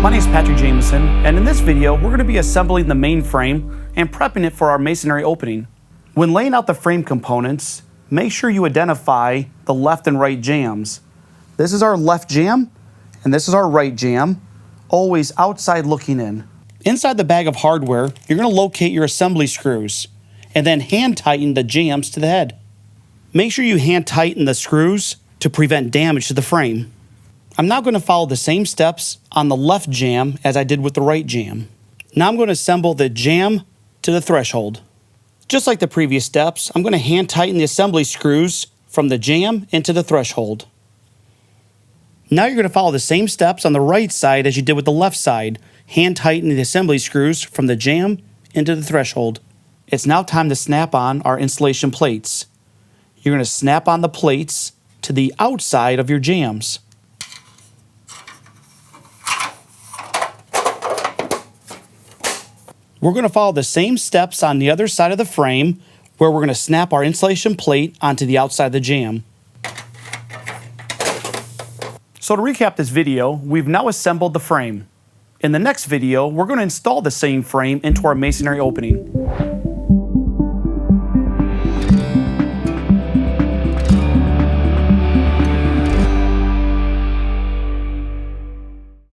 My name is Patrick Jameson, and in this video, we're going to be assembling the main frame and prepping it for our masonry opening. When laying out the frame components, make sure you identify the left and right jambs. This is our left jamb, and this is our right jamb, always outside looking in. Inside the bag of hardware, you're going to locate your assembly screws, and then hand tighten the jambs to the head. Make sure you hand tighten the screws to prevent damage to the frame. I'm now going to follow the same steps on the left jamb as I did with the right jamb. Now I'm going to assemble the jamb to the threshold. Just like the previous steps, I'm going to hand tighten the assembly screws from the jamb into the threshold. Now you're going to follow the same steps on the right side as you did with the left side, hand tighten the assembly screws from the jamb into the threshold. It's now time to snap on our installation plates. You're going to snap on the plates to the outside of your jambs. We're going to follow the same steps on the other side of the frame, where we're going to snap our insulation plate onto the outside of the jamb. So to recap this video, we've now assembled the frame. In the next video, we're going to install the same frame into our masonry opening.